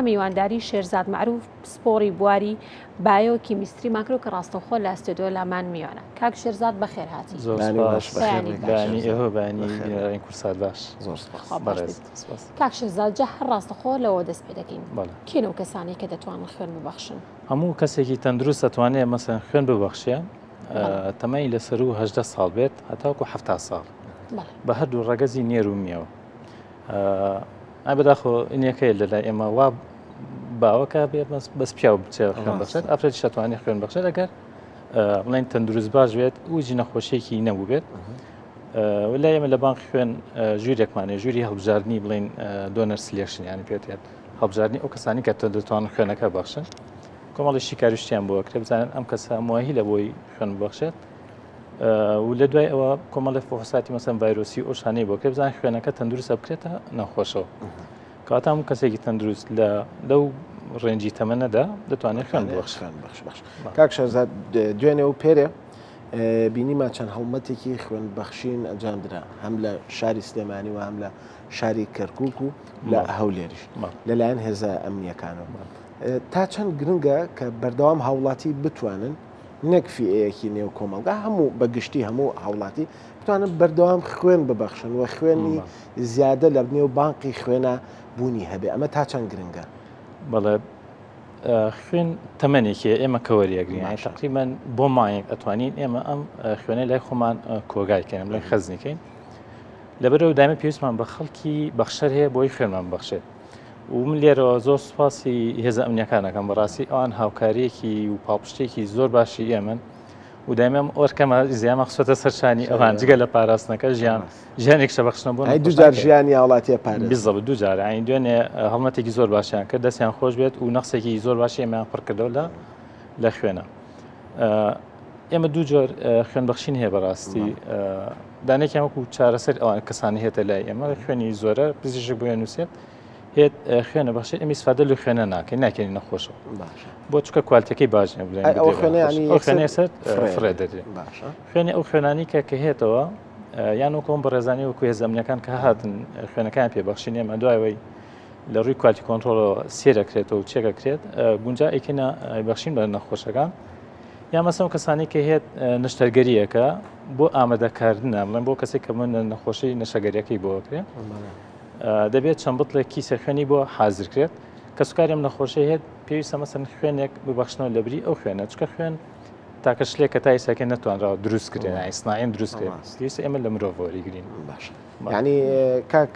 میوانداری شێرزاد معروف سپۆڕی بواری بایۆ کیمیستری ماکرۆ کە ڕاستەوخۆ لە ئەستێدۆ لامان میوانە. کاک شێرزاد بەخێر هاتی. بانی ئێوە بانی بینەرانی کورسات باش. زۆر کاک شێرزاد جا هەر ڕاستەخۆ لەوە دەست پێ دەکەین. کێنە و کەسانی کە دەتوانن خوێن ببەخشن؟ هەموو کەسێکی تەندروست دەتوانێت مەسەن خوێن ببەخشێ تەمەنی لەسەر و 18 ساڵ بێت هەتاوەکو 70 ساڵ بە هەردوو ڕەگەزی نێر و میەوە. بەداخۆ ئینەکەی لەلای ئێمە وا باوەکە بێ بەس پیاو بچێ خوێن بەخشێت ئافرەتی شەتوانێت خوێن بەخشێت ئەگەر بڵێن تەندروست باش بێت وجی نەخۆشیێکی نەبوو بێت. ولا ئێمە لە بانک خوێن ژوورێکمانێ ژووری هەڵبژاردننی بڵێن دۆنەر سلێکشن یانی پێێت هەڵبژاردننی ئەو کەسانی کە تۆ دەتوانن خوێنەکە بەخشن کۆمەڵیشی کاریشتیان بۆ کرێ بزانن ئەم کەسە موواهی لە بۆی خوێن ببەخشێت و لە دوای ئەوە کۆمەڵی فۆساتی مەسەن ڤایرۆسی ئەو شانەی بۆ کرێ بزانن خوێنەکە تەندروستە بکرێتە نەخۆشەوە کەواتە هەموو کەسێکی تەندروست لەو ڕێنجی تەمەنەدا دەتوانێت خوێن ببەخشێت. کاک شێرزاد دوێنێ و پێرێ بینیما چەند هەڵمەتێکی خوێن بەخشین ئەنجامدرا هەم لە شاری سلێمانی و هەم لە شاری کەرکووک و لە هەولێریش لەلایەن هێزە ئەمنیەکانەوە. تا چەند گرنگە کە بەردەوام هاوڵاتی بتوانن نەک فیەیەکی نێو کۆمەلگا هەموو بەگشتی هەموو هاوڵاتی بتوانن بەردەوام خوێن ببەخشن و خوێنی زیادە لە نێو بانقی خوێنە بوونی هەبێ ئەمە تا چەند گرنگە؟ بەڵێ خوێن تەمەنێکی ئێمە کەوەریەگرین تقریباً بۆ مایەک ئەتوانین ئێمە ئەم خوێنە لای خۆمان کۆگایکەین لای خەزنیکەین لەبەرەوە دامە پێویستمان بە خەڵکی بەخشەر هەیە بۆی خوێنمان بەخشێت و من لێرەوە زۆر سوپاسی هێزە ئەمنیەکانەکەم بەڕاستی ئەوان هاوکاریەکی و پاڵپشتێکی زۆر باشی ئێمن و دایمەم ئۆرکەمە زیامە خسۆتە سەرشانی ئەوان جگە لە پاراستنەکە ژیانێک شەبەخشنە بۆ دوجار ژیانی هاوڵاتیە پارێزە دوجار ئاین دوێنێ هەڵمەتێکی زۆر باشیان کرد دەستیان خۆش بێت و نەخسێکی زۆر باشی ئێمەیان پڕ کردەوە لە خوێنە. ئێمە دوو جۆر خوێنبەخشین هەیە بەڕاستی دانێکیان وەکو چارەسەر ئەوان کەسانی هێتە لای ئێمە خوێنی زۆرە پزیشک بۆ نووسێت هێت خوێنە بەخشێت ئەمی سفادە لە خوێنە ناکەین ناکەین نەخۆشەوە بۆ چکە کوالتەکەی باش خوێنە سەر فرێ دەدرێت خوێنی ئەو خوێنانی کە هێتەوە یان وەکۆم بە ڕێزانی وەکو هێزەمنیەکان کە هاتن خوێنەکان پێبەخشین ئێمە دوایەوەی لە ڕووی کواتی کۆنتڕۆڵەوە سێرەکرێتەوە و چێکەکرێت گونجا ئیکەینە بەخشین بە نەخۆشەکان یا مەسەڵەن کەسانی کە هێت نەشتەرگەریەکە بۆ ئامادەکاردنە بڵێن بۆ کەسێک کە من نەخۆشی نەشەگەریەکەی بۆکرێت دەبێت چەند بڵێک کیسە خوێنی بۆ حازرکرێت کە سوکاریم نەخۆشی هێت پێویستە مەسەن خوێنێک ببەخشنەوە لەبری ئەو خوێنە چکە خوێن تاکە شلێک کە تا ئێساکە نەتوانراوە دروستکردێن ئیسناعین دروستکرێت پێویستە ئێمە لە مرۆڤ وەریگرین. باش یعنی کاک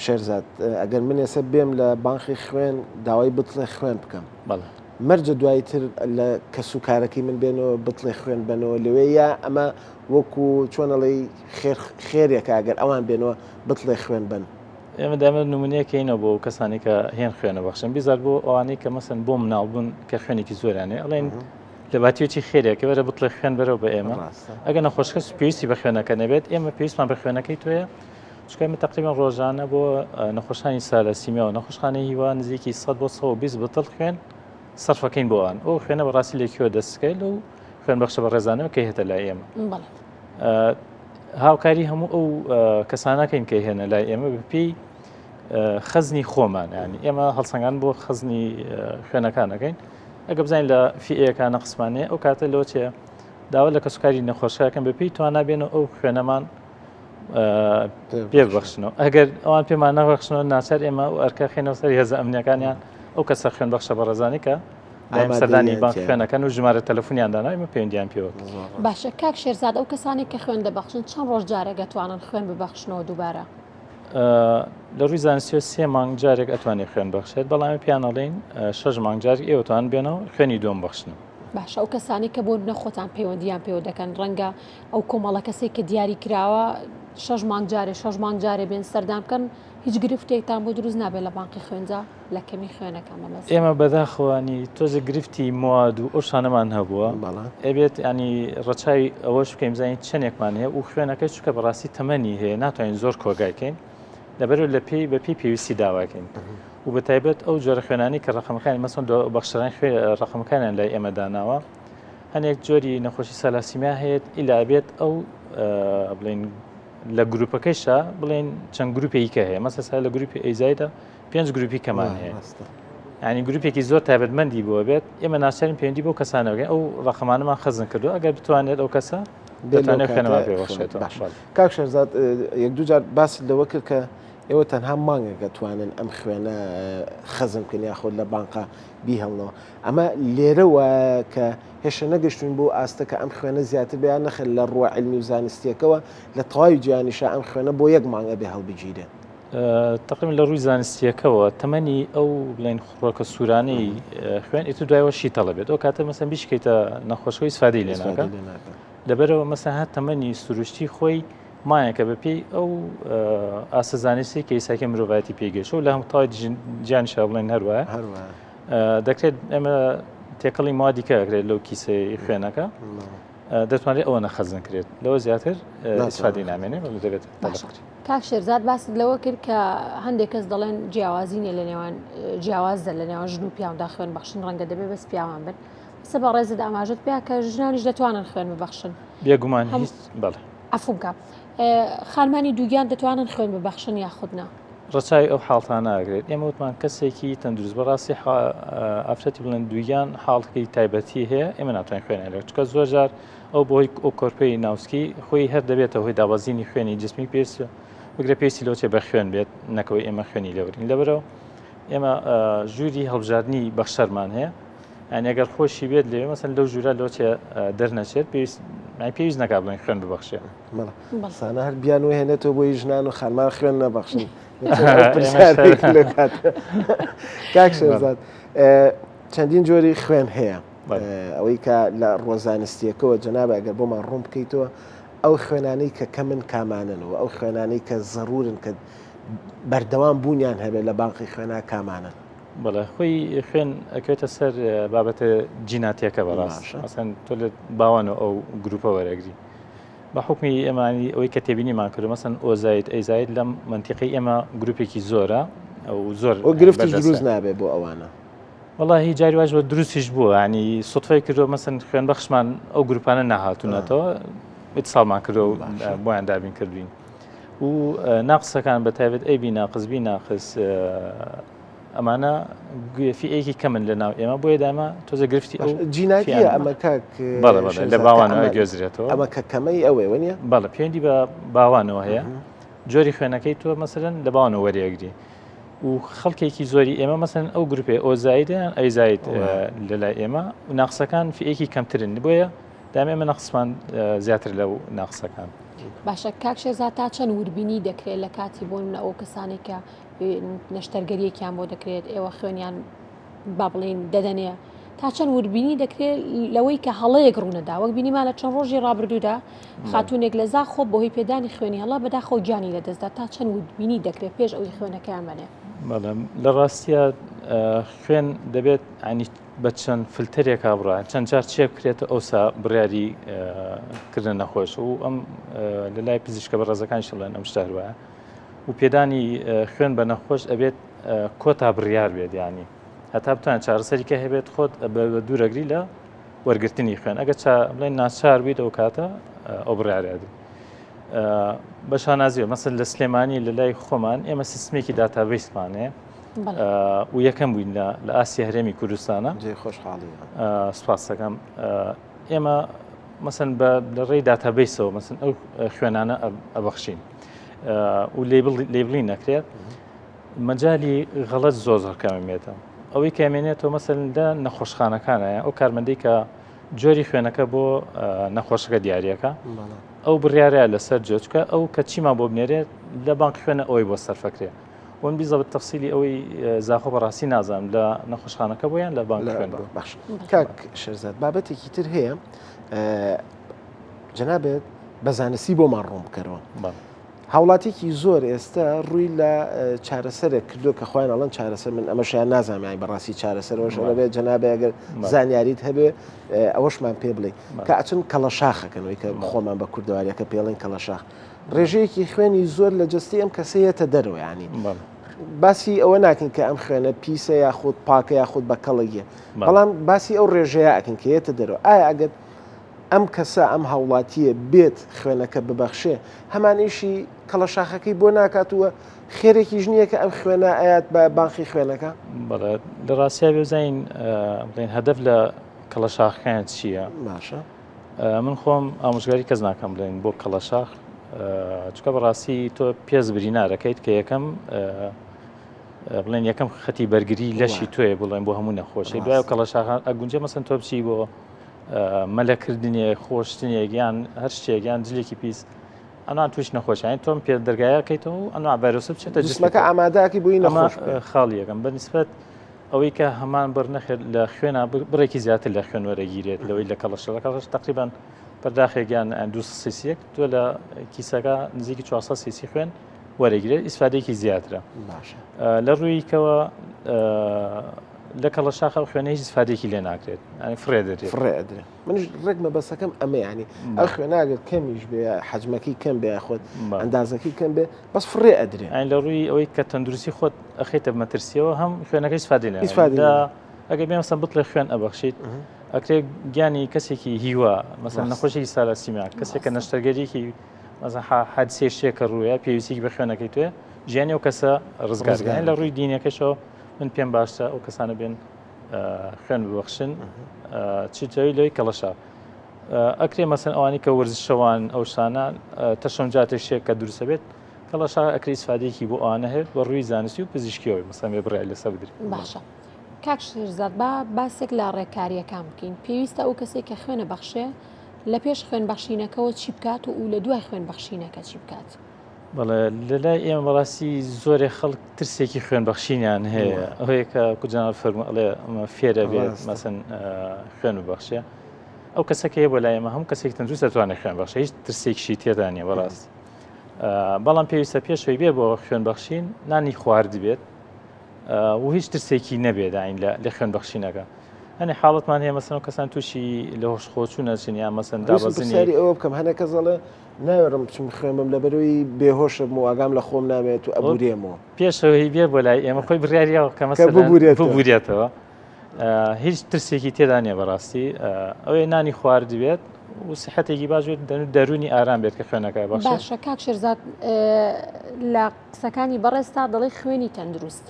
شێرزاد ئەگەر من ێستا بێم لە بانقی خوێن داوای بتڵێ خوێن بکەم مەرجە دواییتر لە کەسوکارەکەی من بێنەوە بتڵێ خوێن بنەوە لەوێ یا ئەمە وەکو چۆنەڵی خێرێکە ئەگەر ئەوان بێنەوە بتڵێ خوێن بن. ئێمە دامە نمونەیەکەینەوە بۆ کەسانی کە هێن خوێنە بەخشن بیزار بۆ ئەوانەی کە مەسەن بۆ مناڵبوون کە خوێنێکی زۆرانێ ئەڵێن لە باتیوتی خێرێکە وەرە بتڵێ خوێن بەرەوە بە ئێمە ئەگەر نەخۆشکەس پێویستی بە خوێنەکە نەبێت ئێمە پێویستمان بە خوێنەکەی توێە چکەمە تقریبان ڕۆژانە بۆ نەخۆشانی سالەسیمیا و نەخۆشخانەی هیوان نزیکی 100 بۆ 120 بتڵ خوێن سەرفەکەین بۆوان ئەو خوێنە بەڕاستی لێکوێ دەستکەیت و خوێن بەخشە بە ڕێزانەوە کە هێتە لای ئێمە هاوکاری هەموو ئەو کەسانەکەین کە هێنە لای ئێمە بپی خەزنی خۆمان ینی ئێمە هەڵسەنگان بۆ خەزنی خوێنەکانەکەین ئەگە بزانین لە فیئەکانە قسمانەیە ئەو کاتە لەوە چێ داوا لە کەسوکاری نەخۆشەکەن بپی توانابێنەوە ئەو خوێنەمان پێبەخشنەوە ئەگەر ئەوان پێمان نەبەخشنەوە ناچار ئێمە و ئەرکە خێنەوە سەر هێزە ئەمنیەکانیان ئەو کەسە خوێن بەخشە بە ڕێزانی کە سەردانی بانک خوێنەکەن و ژمارە تەلەفۆنیان دانا ئێمە پەیوەندیان پێوە. باشە کاک شێرزاد ئەو کەسانی کە خوێن دەبەخشن چەند ڕۆژ جارێک دەتوانن خوێن ببەخشنەوە دووبارە؟ لە ڕووی زانستی 3 مانگ جارێک ئەتوانێت خوێن بەخشێت بەڵامی پیانەڵین 6 مانگ جارێک ئێوەتوان بێنەوە خوێنی دووەم بەخشنە. باشە ئەو کەسانی کە بۆ نەخۆتان پەیوەندیان پێوە دەکەن ڕەنگە ئەو کۆمەڵە کەسێک کە دیاری کراوە 6 مانگ جارێ بێن سەردان بکەن هیچ گرفتێکتان بۆ دروست نابێت لە بانقی خوێنجا لە کەمی خوێنەکان بەمەست ئێمە بەداخەوانی تۆزە گرفتی مواد و ئەو شانەمان هەبووە ئەبێت ینی ڕەچاوی ئەوەش بکەین بزانین چەندێکمان هەیە و خوێنەکەی چکە بەڕاستی تەمەنی هەیە ناتوانین زۆر کۆگایکەین لەبەرەوە لە پێی بەپی پێویستی داواکەین و بەتایبەت ئەو جۆرە خوێنانی کە ڕقمەکانی مەسەن بەخشەرانی ڕقمەکانیان لای ئێمە داناوە هەنێک جۆری نەخۆشی سالاسیمیا هەیەت ئیلا بێت ئەو بڵین لە گروپەکەیشە بڵێن چەند گروپێکە هەیە مەسەسا لە گروپی ئەیزایدا 5 گروپی کەمان هەیە ینی گروپێکی زۆر تایبەتمەندی بووە بێت ئێمە ناچارین پەیوەندی بۆ کەسانەوەگەین ئەو ڕقەمانەمان خەزم کردو ئەگەر بتوانێت ئەو کەسە دەتوانێت خوێنەوە پێوەشێتەوە. کاک شێرزاد یەک دوو جار باسی لەوە کرد کە ئێوە تەنها مانگێکە توانن ئەم خوێنە خەزم بکەن یاخۆ لە بانقا بیهەڵنەوە ئەمە لێرەوە کە هێشتا نەگەشتوین بۆ ئاستە کە ئەم خوێنە زیاتر بیان نەخێت لە ڕووە علمی و زانستیەکەوە لە تەواوی گیانیشە ئەم خوێنە بۆ یەک مانگە بێ هەڵبگیرێت. تقریبا لە ڕووی زانستیەکەەوە تەمەنی ئەو بڵێن خڕۆکە سوورانەی خوێن ئیتر دوایەوە شی تەڵەبێت ئەو کاتە مەسەن بیشکەیتە نەخۆشەوەی سفادەی لێ ناکە لەبەرەوە مەسەن هات تەمەنی سروشتی خۆی مایەکە بەپێی ئەو ئاسەزانستی کە ئیساکە مرۆڤایەتی پێگەشت و لە هەموو تاوای جیانیشە بڵێن هەروایە دەکرێت ئێمە تێکەڵی موادیکە ئەکرێت لەو کیسەی خوێنەکە دەتوانێت ئەوە نەخەزن کرێت لەوە زیاتر سفادەی نامێنێ دەبێت. کاک شێرزاد باست لەوە کرد کە هەندێک کەس دەڵێن جیاوازینە لە نێوان جیاوازە لە نێوان ژن و پیاودا خوێن بەخشن ڕەنگە دەبێت بەس پیاوان بن سە بە ڕێزت ئاماژت پێ کە ژنانیش دەتوانن خوێن ببەخشن بێگومان هیچ بەڵێ ئەفوکە خانمانی دووگیان دەتوانن خوێن ببەخشن یاخودنا ڕچای ئەو حاڵتان ناگرێت ئێمە وتمان کەسێکی تەندروست بەڕاستی ئافرەتی بڵێن دووگیان حاڵەکەی تایبەتی هەیە ئێمە ناتوانین خوێن لە چکە زۆر جار ئەو بۆی ئەو کۆرپەی ناوسکی خۆی هەر دەبێتەوە هۆی دابەزینی خوێنی جسمی پێویستە بگرە پێویستی لەوچێ بە خوێن بێت نەکەوەی ئێمە خوێنی لەورین لەبەرەوە ئێمە ژووری هەڵبژاردننی بەخشەرمان هەیە ئەنی ئەگەر خۆشی بێت لێ مەسەن لەو ژوورە لەوچێ دەرنەچێت پێویست نەکا بڵێن خوێن ببەخشێ سانە هەر بیان و هێنێتەوە بۆی ژنان و خانمان خوێن نەبەخشن. کاک شێرزاد چەندین جۆری خوێن هەیە ئەوەی کە لە ڕۆزانستیەکەەوە جەنابە ئەگەر بۆمان ڕوون بکەیتەوە ئەو خوێنانەی کە کەمن کاماننەوە ئەو خوێنانەی کە زەڕورن کە بەردەوام بوونیان هەبێت لە بانقی خوێنا کامانن. بەڵێ خۆی خوێن ئەکەوێتە سەر بابەتە جیناتیەکە بەڕاست ئەسەن تۆ لە باوانەوە ئەو گروپە وەرەگری بە حکمی ئێمانی ئەوەی کە تێبینیمان کرد مەسەن ئۆزایت ئەیزایت لەم منتیقی ئێمە گروپێکی زۆرە ئەو زۆر گرفتی دروست نابێت بۆ ئەوانە. وڵی جاری واژ بە دروستیش بووە ینی سوتفای کردو مەسەن خوێن بەخشمان ئەو گروپانە ناهاتوونەتەوە ساڵمان کردو بۆیان دابین کردوین و ناقسەکان بە تایبێت ئەیبی ناقز بی ناقص ئەمانە فیئێکی کەمن لە ناو ئێمە بۆیە دامە تۆزە گرفتی ئەو جیناتیە ئەمە کاک لە باوانەوە گوێزرێتەوە ئەمە کە کەمەی ئەوێ وەنیە بەڵە پەیوەندی بە باوانەوە هەیە جۆری خوێنەکەی تۆ مەسەرەن لە باوانەوە وەریەگری و خەڵکێکی زۆری ئێمە مەسەن ئەو گروپێ ئۆزایدیان ئەیزایت لەلای ئێمە و ناقسەکان فیئێکی کەمترن بۆیە دام ئێمە نەقسمان زیاتر لەو ناقسەکان. باشە کاک شێرزاد تا چەند وربینی دەکرێت لە کاتی بۆن ئەو کەسانی کە نەشتەرگەریەکیان بۆ دەکرێت ئێوە خوێنیان با بڵێن دەدەنێ تا چەند وربینی دەکرێت لەوەی کە هەڵەیەک ڕوونەدا وەک بینیمان لە چەند ڕۆژی ڕابردوودا خاتونێک لە زا خۆ بۆهی پێدانی خوێنی هەڵا بەداخۆ گیانی لەدەستدا تا چەند وربینی دەکرێت پێش ئەوی خوێنەکەیان بنێ. لە ڕاستیە خوێن دەبێت ینی بە چەند فلترێکا بڕە چەند جار چێ بکرێتە ئەوسا بڕیاری کردن نەخۆش و ئەم لە لای پزیشکە بە ڕێزەکان شڵێن ئەم شتار وایە و پێدانی خوێن بە نەخۆش ئەبێت کۆتا بڕیار بێت ینی هەتا بتوان چارەسەریکە هەبێت خۆت بە دوورەگری لە وەرگرتنی خوێن ئەگەر بڵێن ناچار بیت ئەو کاتە ئەو بڕیارێت بە شانازیوە مەسەن لە سلێمانی لە لای خۆمان ئێمە سیستمێکی داتابیسمانەیە و یەکەم بووین لە ئاسیا هەرێمی کوردستانە خۆشحاڵی سپاس دەکەم ئێمە مەسەن لە ڕێی داتابیسەوە مەسەن ئەو خوێنانە ئەبەخشین و لێبڵی نەکرێت مەجای غەڵەت زۆر کەمێتە ئەوەی کامێنێتەوە مەسەلدا نەخۆشخانەکانەیە ئەو کارمەندەی کە جۆری خوێنەکە بۆ نەخۆشەکە دیارریەکە ئەو بڕیارەیە لەسەر جۆچکە ئەو کە چیمان بۆ بنێرێت لە بانک خوێنە ئەوەی بۆ سەرفەکرێ وەن بیزە بە تەفسیلی ئەوەی زاخۆ بەڕاستی نازانم لە نەخۆشخانەکە بۆیان لە بانک خوێن باش. کاک شێرزاد بابەتێکی تر هەیە جەنابێت بەزانستی بۆمان ڕوون بکەرەوە هاوڵاتێکی زۆر ئێستا ڕووی لە چارەسەرێک کردو کە خۆیان ئەڵەن چارەسەر من ئەمەشیان نازانای بەڕاستی چارەسەرەوەش بێت جەنابێ ئەگەر زانیاریت هەبێ ئەوەشمان پێ بڵێ کە ئەچن کەڵەشاخەکەنەوەی کە خۆمان بە کوردەواریەکە پێڵێن کەڵەشاخ ڕێژەیەکی خوێنی زۆر لە جستی ئەم کەسەیەتە دەرەوە ینی باسی ئەوە ناکەین کە ئەم خوێنە پیسە یاخود پاکە یاخود بە کەڵەیە بەڵام باسی ئەو ڕێژەیە ئەکەن کە یێتە دەرەوە ئایا ئەگەر ئەم کەسە ئەم هاوڵاتیە بێت خوێنەکە ببەخشێ هەمانیشی کەڵەشاخەکەی بۆ ناکاتوە خێرێکی ژنیە کە ئەم خوێنە ئايات بە بانقی خوێنەکە بەڵێ لە ڕاستیا بێزین بڵێن هەدەف لە کەڵەشاخەکان چییە؟ باشە من خۆم ئامۆژگاری کەس ناکەم بڵێن بۆ کەڵەشاخ چکە بەڕاستی تۆ پێز برینارەکەیت کە یەکەم بڵێن یەکەم خەتی بەرگری لەشی توێ بڵێن بۆ هەموو نەخۆشی دوای کەڵەشاخ ئەگونجە مەسن تۆ بچی بۆ مەلەکردنیە خۆشتنیەگیان هەر شتێکیان جلێکی پیس ئەنوان توش نەخۆشیان تۆم پێ دەرگایەکەیتەوە و ئەنوا ڤایرۆسە بچێتە جسمەکە ئامادەکی بووی نەخۆش خاڵی یەکەم بەنسبەت ئەوەی کە هەمان بەرنەخێت لە خوێنە بڕێکی زیاتر لە خوێن وەرەگیرێت لەوەی لە کەڵەشەکەش تقریبان پەرداخێکیان 200 تۆ لە کیسەکە نزیکی 400 سیسی خوێن وەرەگیرێت ئیسفادەیەکی زیاترە لە ڕوویکەوە لە کەڵەشاخە خوێنە هیچ ئیسفادێکی لێ ناکرێت فرێ دەرێت منش ڕێگمە بەسەکەم ئەمە ینی ئەو خوێناگەر کەمیش بێ حەجمەکەی کەم بێ خۆت ئەندازەکەی کەم بێ بەس فرێ ئەدرێ ئەین لە ڕووی ئەوەی کە تەندروستی خۆت ئەخێتە مەترسیەوە هەم خوێنەکەی ئیسفادە لێ ئەگەر بێ مەسەن بڵێ خوێن ئەبەخشیت ئەکرێ گیانی کەسێکی هیوە مەسەن نەخۆشی سالاسیمیا کەسێکە نەشتەرگەریکی حادسێ شتێکە ڕوویە پێویستێکی بە خوێنەکەی توێ ژیانی ئەو کەسە ڕزگارگەین لە ڕووی دینیەکەشەوە من پێم باشتە ئەو کەسانە بێن خوێن ببەخشن چیتەوەی لەوەی کەڵەشا ئەکرێ مەسەن ئەوانی کە وەرزشەوان ئەو شانە تەشەم جاتێک شتێک کە دروستە بێت کەڵەشا ئەکری ئیسفادەیەکی بۆ ئەوانە هەیە بە ڕووی زانستی و پزیشکیەوەی مەسەن بێ بڕای لەسەر بدرێت باشە کاک شێرزاد باسێک لە ڕێکاریەکان بکەین پێویستە ئەو کەسێک کە خوێنە بەخشێ لە پێش خوێن بەخشینەکەەوە چی بکات و لە دوای خوێن بەخشینەکە چی بکات بەڵێ لەلای ئێمە بەڕاستی زۆرێک خەڵک ترسێکی خوێن بەخشینیان هەیە ئەوەیە کە کوجانال فەرموڵێ فێرە بێت مەسن خوێن ببەخشێ ئەو کەسەکە هەیە بۆ لای ئێمە هەموو کەسێک تەندروست دەتوانێت خوێن بەخشێ هیچ ترسێکیشی تێدا نیە بەڕاستی بەڵام پێویستە پێشەوەی بێ بۆ خوێن بەخشین نانی خوارد بێت و هیچ ترسێکی نەبێت ئاین لە خوێن بەخشینەکە ئەنی حاڵەتمان هەیە مەسەن کەسان تووشی لە هۆش خۆچوو نەچین یان مەسەن دابەزنی ئەوە بکەم هەنە کەزەڵە ناوێڕم بچم خوێنم لە بەرەوەی بێهۆشم و ئاگام لە خۆم نامێت و ئەبورێمەوە پێشەوەی بێ بۆ لای ئێمە خۆی بڕیاریەوە کە مەسەن ببورێتەوە هیچ ترسێکی تێدا نیە بەڕاستی ئەوەی نانی خواردی بێت و سحەتێکی باش بێت دەرونی ئارام بێت کە خوێنەکە باشە کاک شێرزاد لە قسەکانی بەڕێستا دەڵێ خوێنی تەندروست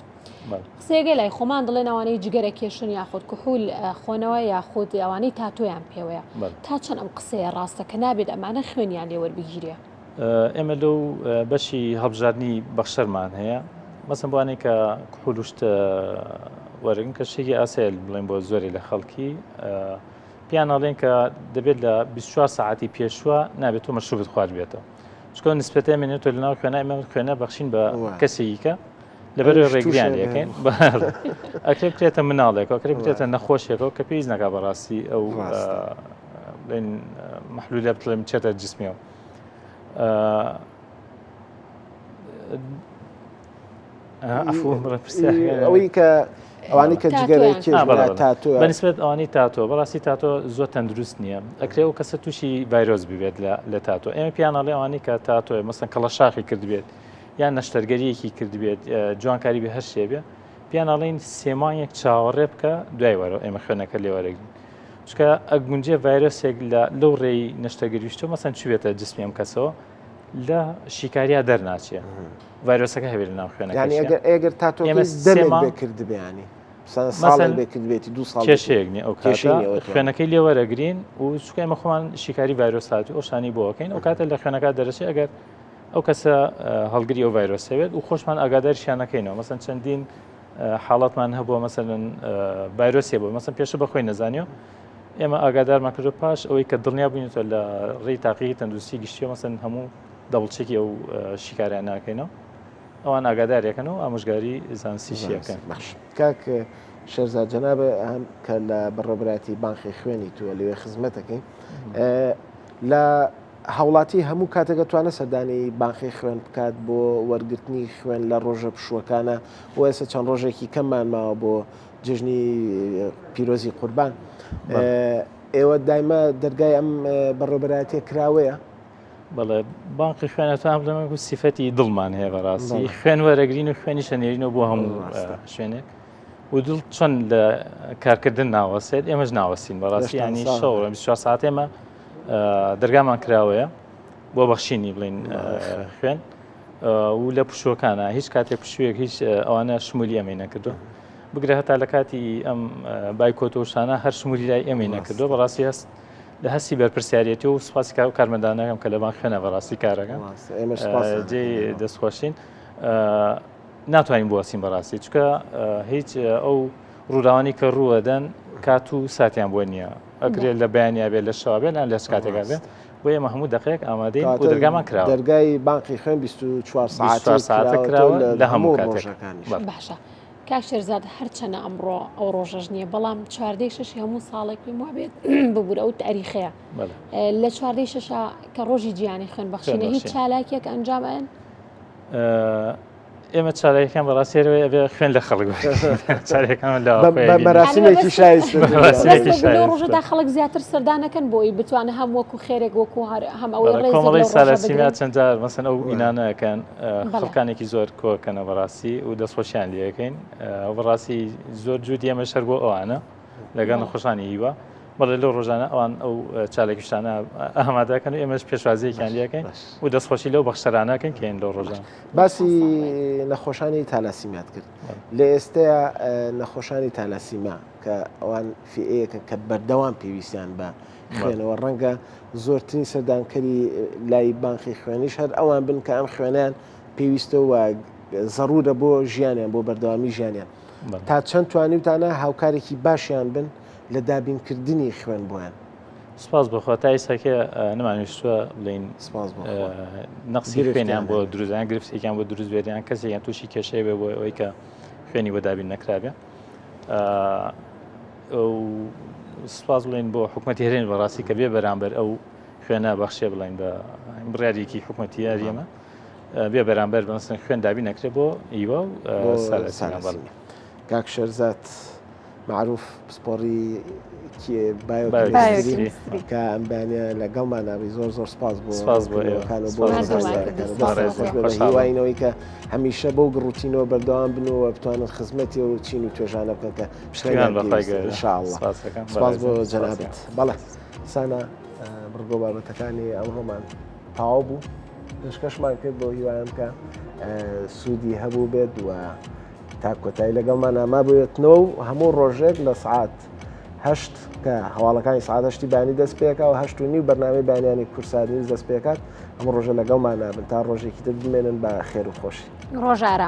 قسێگە لای خۆمان دڵێن ئەوانەی جگەرە کێشن یاخود کوحول خۆنەوە یاخود ئەوانەی تاتۆیان پێوەیە تا چەند ئەم قسەیە ڕاستە کە نابێت ئەمانە خوێنیان لێ وەربگیرێ ئێمە لەو بەشی هەڵبژاردننی بەخشەرمان هەیە مەسم بوانێک کە کوحولشت وەرگن کە شتێکی ئاسێل بڵێن بۆ زۆری لە خەڵکی پیانەڵێن کە دەبێت لە 24 ساعتی پێشوە نابێت تۆ مەشروبت خوارد بێتەوە چکۆ نسبەتە مێنێتۆ لەناو خوێنە ئێمە خوێنە بەخشین بە کەسێکیکە لەبەر ڕێگریان لەکەین ئەکرێ بکرێتە مناڵێکەوە کڕێ بکرێتە نەخۆشیەکەەوە کە پێویست نەکا بەڕاستی ئەو مەحلولە بڵێم چێتە جسمیەوە ئەوەی کە ئەوانی کە جگەرەی تاتۆ بەنسبەت ئەوانی تاتۆ بەڕاستی تاتۆ زۆر تەندروست نییە ئەکرێ و کەسە تووشی ڤایرۆس ببێت لە تاتۆ ئێمە پیانەڵێ ئەوانی کە تاتۆی مەسەن کەڵەشاخی کرد بێت یان نەشتەرگەریەکی کرد بێت جوانکاری بە هەر شێ بێ پیانەڵین سێمانێک چاوەڕێ بکە دوای وەرە ئێمە خوێنەکە لێوەرەگرین چکە ئەگونجێ ڤایرۆسێک لەو ڕێی نەشتەگەریشتۆ مەسەن چوێتە جسمی ئەم کەسەوە لە شیکاریا دەرناچێ ڤایرۆسەکە هەبێت لە ناو خوێنەکە ئەگەر تاتۆ دەمێک کرد بێانی ساڵێک بێت بێتی 2 ساڵ کێشەیەکنی ئەو خوێنەکەی لێوەرەگرین و چکە ئێمە خۆمان شیکاری ڤایرۆس هاتی ئەوشانی بۆەکەین ئەو کاتە لە خوێنەکە دەرەچێت ئەگەر ئەو کەسە هەڵگری ئەو ڤایرۆسەوێت و خۆشمان ئاگاداریشیانەکەینەوە مەسەن چەندین حاڵەتمان هەبووە مەسەن ڤایرۆسێ بوو مەسەن پێشە بەخۆی نەزانیەوە ئێمە ئاگادارمان کردو پاش ئەوەی کە دڵنیا بووینەوە لە ڕێی تاقیی تەندروستی گشتیەوە مەسەن هەموو دەوڵچێکی ئەو شیکاریان ناکەینەوە ئەوان ئاگاداریەکەن و ئامۆژگاری زانستیشیەکەن کاک شێرزاد جەنابە هەم کە لە بەڕێوەبەرایەتی بانقی خوێنی تووە لەوێ خزمەتەکەین لە هەوڵاتی هەموو کاتێک توانە سەردانی بانقی خوێن بکات بۆ وەرگرتنی خوێن لە ڕۆژە پشوەکانە و ئێستا چەند ڕۆژێکی کەممان ماوە بۆ جژنی پیرۆزی قوربان ئێوە دایمە دەرگای ئەم بەڕێوەبەرایەتیە کراوەیە بەڵێ بانقی خوێنەتان بڵێمە سیفەتی دڵمان هەیە بەڕاستی خوێن وەرەگرین و خوێنی شەنێرینەوە بۆ هەموو شوێنێک و دڵ چۆن لە کارکردن ناوەسێت ئێمەش ناوەستین بەڕاستی ینی شەو 24 ساعت ئێمە دەرگامان کراوەیە بۆ بەخشینی بڵین خوێن و لە پشوەکانە هیچ کاتێک پشوێک هیچ ئەوانە شمولی ئەمەی نەکردو بگرە هەتا لە کاتی ئەم بایکۆتۆشانە هەر شمولی لای ئەمەی نەکردو بەڕاستی هەست لە هەستی بەرپرسیارەتی و سوپاسی کار و کارمەندانەکەم کە لەبان خوێنە بەڕاستی کارەکەم جێ دەستخۆشین ناتوانین بواسیین بەڕاستی چکە هیچ ئەو ڕووداوانی کە ڕووەدەن کات و ساتیان بۆ نییە ئەگرێت لە بەیانیا بێت لە شەوابێت لە کاتێکا بێت بۆ ئێمە هەموو دقەیەک ئامادەین و دەرگامان کراوە دەرگای بانقی خوێن 24 ساعت کراوە لە هەموو کاتێک باشە کاک شێرزاد هەرچەنە ئەمڕۆ ئەو ڕۆژەش نییە بەڵام 14 هەموو ساڵێک پێم وابێت ببوورە ئەو تاریخەیە لە 14 کە ڕۆژی گیانی خوێن بەخشینە هیچ چالاکێک ئەنجامەن ئێمە چارەکان بەڕاستیەوەی ئەبێ خوێن لە خەڵک چارەکان مەراسیمێکی شایست ڕۆژەدا خەڵک زیاتر سەردانەکەن بۆی بتوانە هەم وەکو خێرێک وەکو هەم ئەوەی کۆمەڵی سالاسیمیا چەند جار مەسەن ئەو ئینانەکەن خەڵکانێکی زۆر کۆکەنە بەڕاستی و دەستخۆشیان لەکەین ئەو بەڕاستی زۆر جوودی ئێمە شەر بۆ ئەوانە لەگەڵ نەخۆشانی هیوە بەڵێ لەو ڕۆژانە ئەوان ئەو چالێکیشتانە ئەمادەکەن و ئێمەش پێشوازیەکیان لەکەین و دەستخۆشی لەو بەخشەرانەکەن کەین لەو ڕۆژان باسی نەخۆشانی تالاسیمات کرد لە ئێستەیە نەخۆشانی تالاسیما کە ئەوان فئەیەکە کە بەردەوام پێویستیان بە خوێنەوە ڕەنگە زۆرترین سەردانکەری لای بانقی خوێنیش هەر ئەوان بن کە ئەم خوێنیان پێویستە و زەڕورە بۆ ژیانیان بۆ بەردەوامی ژیانیان تا چەند توانیوتانە هاوکارێکی باشیان بن لە دابینکردنی خوێن بۆیان سپاس بخوا تا ئێستاکە نەمانویستووە بڵین نەقسی خوێنیان بۆ دروستیان گرفتێکیان بۆ دروست بێتیان کەسێکیان تووشی کێشەی بێ بۆ ئەوەی کە خوێنی بۆ دابین نەکرابێ سپاس بڵین بۆ حکوومەتی هەرێمی بەڕاستی کە بێ بەرامبەر ئەو خوێنە بەخشێ بڵین بە بڕیارێکی حکوومەتی یاریێمە بێ بەرامبەر بەمەسن خوێن دابین نەکرێت بۆ ئیوە و سالاسیمە کاک شێرزاد معروف پسپۆڕی کە ئەمبانە لەگەڵمان ناوی زۆر سپاس بۆهیواینەوەی کە هەمیشە بۆ گڕوتینەوە بەردەوام بنەوە بتوانن خزمەتی و چین و توێژانە بکەن کە سپاس بۆ جەنابەت بەڵێ سانە بڕگۆ بابەتەکانی ئەمڕۆمان تەواو بوو پێشکەشمان کرد بۆ هیوایم کە سوودی هەبوو بێت و تا کۆتایی لەگەڵمان ئاما بێتنەوە و هەموو ڕۆژێک لە سعات 8 کە هەواڵەکانی سعات 8 بانی دەست پێکە و 8:30 بەرنامەی بانیانی کورسانی دەست پێکات هەموو ڕۆژە لەگەڵمان نابن تا ڕۆژێکی تر بمێنن بە خێر و خۆشی ڕۆژ ئارام.